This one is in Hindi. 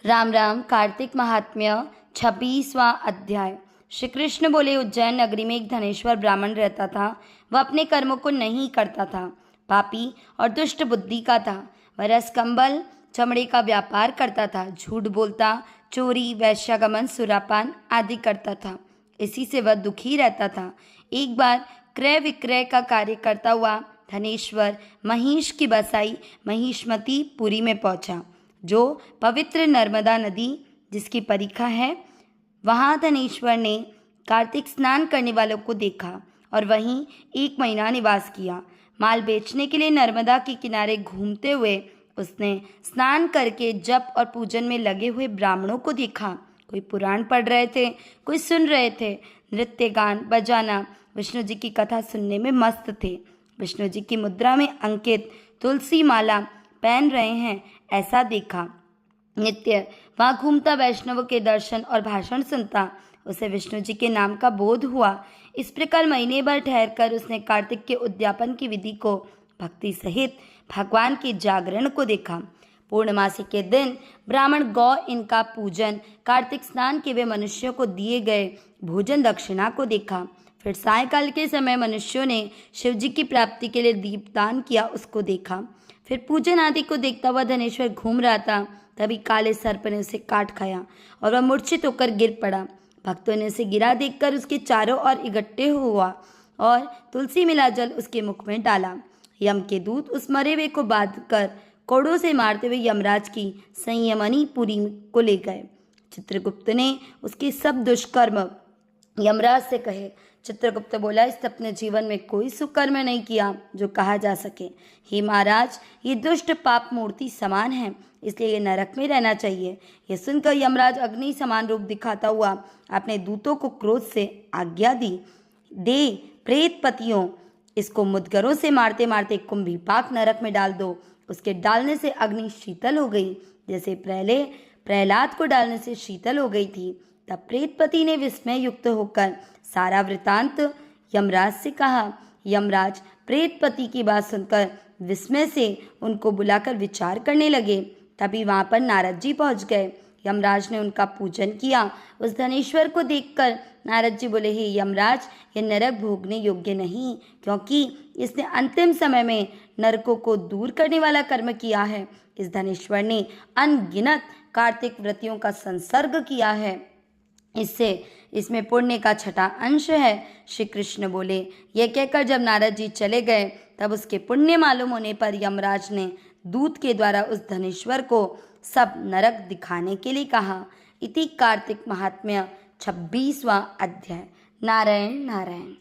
राम राम। कार्तिक महात्म्य 26वां अध्याय। श्री कृष्ण बोले, उज्जैन नगरी में एक धनेश्वर ब्राह्मण रहता था। वह अपने कर्मों को नहीं करता था, पापी और दुष्ट बुद्धि का था। वह रसकंबल चमड़े का व्यापार करता था, झूठ बोलता, चोरी, वैश्यागमन, सुरापान आदि करता था। इसी से वह दुखी रहता था। एक बार क्रय विक्रय का कार्य करता हुआ धनेश्वर महिष की बसाई महिष्मती पुरी में पहुंचा, जो पवित्र नर्मदा नदी जिसकी परिखा है। वहाँ धनेश्वर ने कार्तिक स्नान करने वालों को देखा और वहीं 1 महीना निवास किया। माल बेचने के लिए नर्मदा के किनारे घूमते हुए उसने स्नान करके जप और पूजन में लगे हुए ब्राह्मणों को देखा। कोई पुराण पढ़ रहे थे, कोई सुन रहे थे, नृत्य गान बजाना, विष्णु जी की कथा सुनने में मस्त थे। विष्णु जी की मुद्रा में अंकित तुलसी माला पहन रहे हैं, ऐसा देखा। नित्य वहाँ घूमता, वैष्णव के दर्शन और भाषण सुनता, उसे विष्णु जी के नाम का बोध हुआ। इस प्रकार महीने भर ठहरकर उसने कार्तिक के उद्यापन की विधि को भक्ति सहित भगवान के जागरण को देखा। पूर्णमासी के दिन ब्राह्मण गौ इनका पूजन, कार्तिक स्नान के वे मनुष्यों को दिए गए भोजन दक्षिणा को देखा। फिर सायंकाल के समय मनुष्यों ने शिव जी की प्राप्ति के लिए दीपदान किया, उसको देखा। फिर पूजन आदि को देखता हुआ धनेश्वर घूम रहा था, तभी काले सर्प ने उसे काट खाया और वह मूर्छित होकर गिर पड़ा। भक्तों ने उसे गिरा देखकर उसके चारों ओर इकट्ठे हुआ और तुलसी मिला जल उसके मुख में डाला। यम के दूत उस मरे हुए को बांधकर कोड़ों से मारते हुए यमराज की संयमनी पुरी को ले गए। चित्रगुप्त ने उसके सब दुष्कर्म यमराज से कहे। चित्रगुप्त बोला, इसने अपने जीवन में कोई सुकर्म नहीं किया जो कहा जा सके। हे महाराज, ये दुष्ट पाप मूर्ति समान है, इसलिए ये नरक में रहना चाहिए। यह सुनकर यमराज अग्नि समान रूप दिखाता हुआ अपने दूतों को क्रोध से आज्ञा दी, दे प्रेत पतियों, इसको मुदगरों से मारते मारते कुंभीपाक नरक में डाल दो। उसके डालने से अग्नि शीतल हो गई, जैसे पहले प्रहलाद को डालने से शीतल हो गई थी। तब प्रेतपति ने विस्मय युक्त होकर सारा वृतांत यमराज से कहा। यमराज प्रेतपति की बात सुनकर विस्मय से उनको बुलाकर विचार करने लगे। तभी वहां पर नारद जी पहुंच गए। यमराज ने उनका पूजन किया। उस धनेश्वर को देखकर नारद जी बोले, हे यमराज, यह नरक भोगने योग्य नहीं, क्योंकि इसने अंतिम समय में नरकों को दूर करने वाला कर्म किया है। इस धनेश्वर ने अनगिनत कार्तिक व्रतियों का संसर्ग किया है, इसमें पुण्य का छठा अंश है। श्री कृष्ण बोले। यह कहकर जब नारद जी चले गए, तब उसके पुण्य मालूम होने पर यमराज ने दूत के द्वारा उस धनेश्वर को सब नरक दिखाने के लिए कहा। इति कार्तिक महात्म्य 26वां अध्याय। नारायण नारायण।